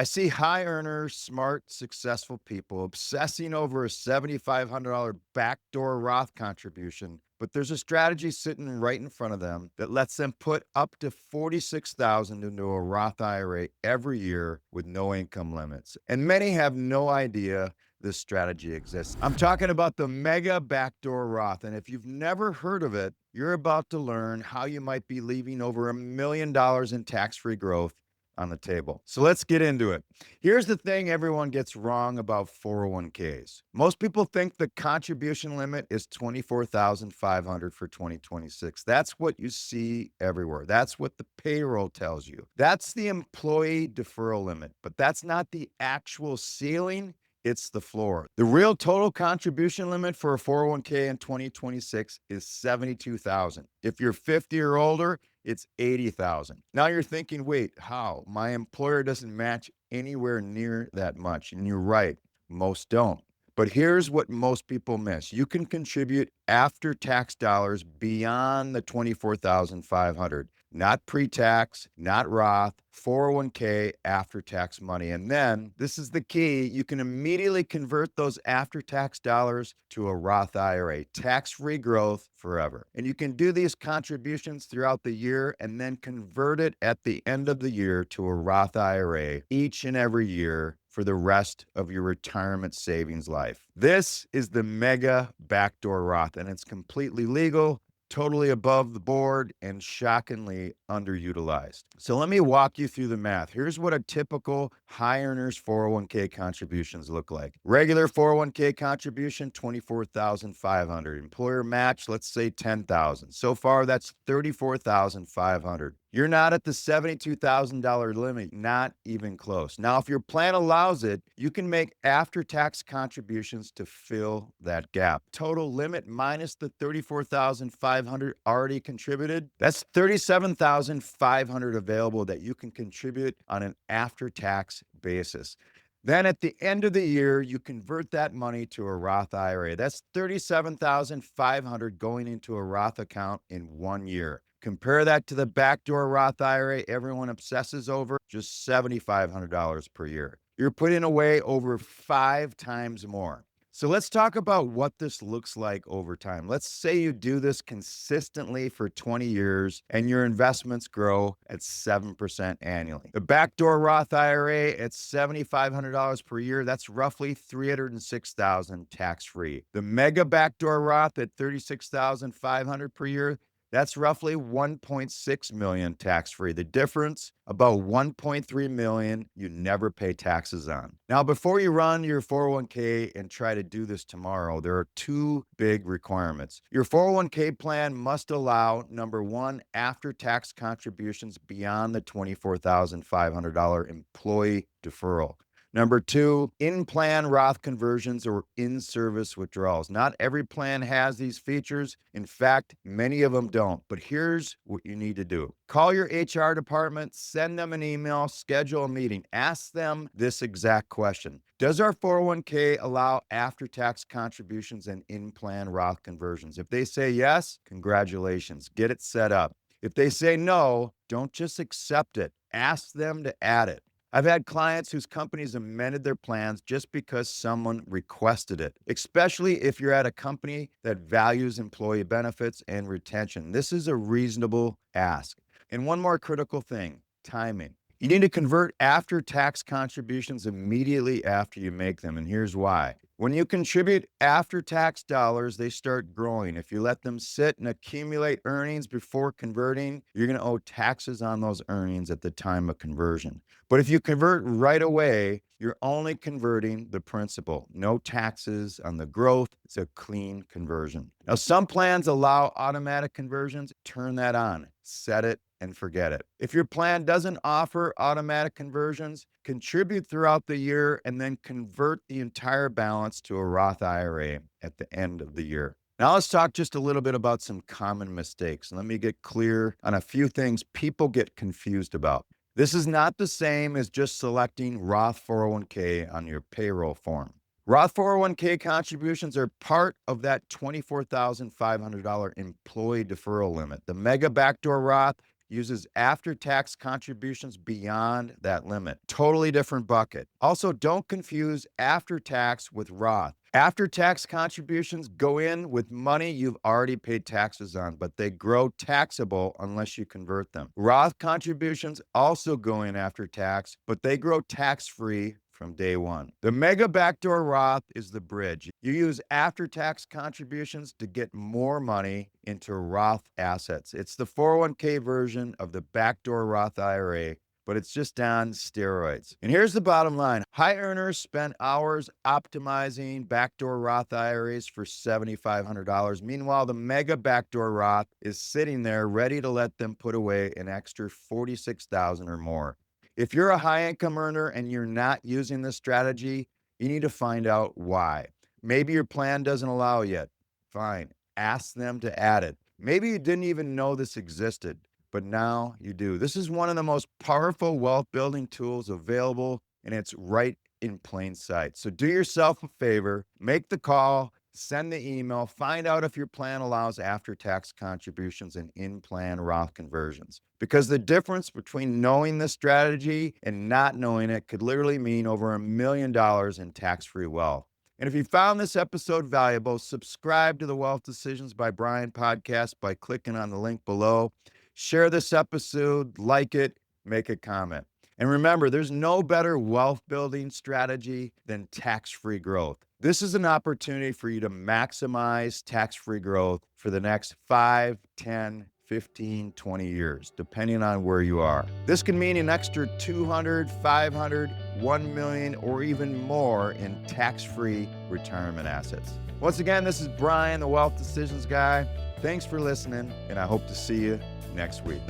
I see high earners, smart, successful people obsessing over a $7,500 backdoor Roth contribution, but there's a strategy sitting right in front of them that lets them put up to $46,000 into a Roth IRA every year with no income limits. And many have no idea this strategy exists. I'm talking about the mega backdoor Roth. And if you've never heard of it, you're about to learn how you might be leaving over $1 million in tax-free growth on the table. So let's get into it. Here's the thing everyone gets wrong about 401ks. Most people think the contribution limit is 24,500 for 2026. That's what you see everywhere. That's what the payroll tells you. That's the employee deferral limit, but that's not the actual ceiling. It's the floor. The real total contribution limit for a 401k in 2026 is 72,000. If you're 50 or older, it's 80,000. Now you're thinking, wait, how? My employer doesn't match anywhere near that much. And you're right, most don't. But here's what most people miss. You can contribute after tax dollars beyond the 24,500, not pre-tax, not Roth, 401k after tax money. And then this is the key. You can immediately convert those after tax dollars to a Roth IRA, tax-free growth forever. And you can do these contributions throughout the year and then convert it at the end of the year to a Roth IRA each and every year for the rest of your retirement savings life. This is the mega backdoor Roth, and it's completely legal, totally above the board, and shockingly underutilized. So let me walk you through the math. Here's what a typical high earners 401k contributions look like. Regular 401k contribution, 24,500. Employer match, let's say 10,000. So far, that's 34,500. You're not at the $72,000 limit, not even close. Now, if your plan allows it, you can make after-tax contributions to fill that gap. Total limit minus the 34,500 already contributed, that's 37,500 available that you can contribute on an after-tax basis. Then at the end of the year, you convert that money to a Roth IRA. That's 37,500 going into a Roth account in 1 year. Compare that to the backdoor Roth IRA everyone obsesses over, just $7,500 per year. You're putting away over 5 times more. So let's talk about what this looks like over time. Let's say you do this consistently for 20 years and your investments grow at 7% annually. The backdoor Roth IRA at $7,500 per year, that's roughly $306,000 tax-free. The mega backdoor Roth at $36,500 per year, that's roughly $1.6 million tax-free. The difference, about $1.3 million you never pay taxes on. Now, before you run your 401k and try to do this tomorrow, there are 2 big requirements. Your 401k plan must allow, number 1, after-tax contributions beyond the $24,500 employee deferral. Number 2, in-plan Roth conversions or in-service withdrawals. Not every plan has these features. In fact, many of them don't. But here's what you need to do. Call your HR department, send them an email, schedule a meeting. Ask them this exact question. Does our 401k allow after-tax contributions and in-plan Roth conversions? If they say yes, congratulations, get it set up. If they say no, don't just accept it. Ask them to add it. I've had clients whose companies amended their plans just because someone requested it, especially if you're at a company that values employee benefits and retention. This is a reasonable ask. And one more critical thing, timing. You need to convert after-tax contributions immediately after you make them, and here's why. When you contribute after-tax dollars, they start growing. If you let them sit and accumulate earnings before converting, you're going to owe taxes on those earnings at the time of conversion. But if you convert right away, you're only converting the principal. No taxes on the growth. It's a clean conversion. Now, some plans allow automatic conversions. Turn that on. Set it and forget it. If your plan doesn't offer automatic conversions, contribute throughout the year and then convert the entire balance to a Roth IRA at the end of the year. Now let's talk just a little bit about some common mistakes. Let me get clear on a few things people get confused about. This is not the same as just selecting Roth 401k on your payroll form. Roth 401k contributions are part of that $24,500 employee deferral limit. The mega backdoor Roth, uses after-tax contributions beyond that limit. Totally different bucket. Also, don't confuse after-tax with Roth. After-tax contributions go in with money you've already paid taxes on, but they grow taxable unless you convert them. Roth contributions also go in after tax, but they grow tax-free from day one. The Mega Backdoor Roth is the bridge. You use after-tax contributions to get more money into Roth assets. It's the 401k version of the Backdoor Roth IRA, but it's just on steroids. And here's the bottom line. High earners spend hours optimizing backdoor Roth IRAs for $7,500. Meanwhile, the Mega Backdoor Roth is sitting there ready to let them put away an extra $46,000 or more. If you're a high income earner and you're not using this strategy, you need to find out why. Maybe your plan doesn't allow it yet. Fine. Ask them to add it. Maybe you didn't even know this existed, but now you do. This is one of the most powerful wealth building tools available, and it's right in plain sight. So do yourself a favor, make the call, send the email, find out if your plan allows after-tax contributions and in-plan Roth conversions. Because the difference between knowing this strategy and not knowing it could literally mean over $1 million in tax-free wealth. And if you found this episode valuable, subscribe to the Wealth Decisions by Brian podcast by clicking on the link below. Share this episode, like it, make a comment. And remember, there's no better wealth building strategy than tax-free growth. This is an opportunity for you to maximize tax-free growth for the next 5, 10, 15, 20 years, depending on where you are. This can mean an extra 200, 500, 1 million, or even more in tax-free retirement assets. Once again, this is Brian, the Wealth Decisions Guy. Thanks for listening, and I hope to see you next week.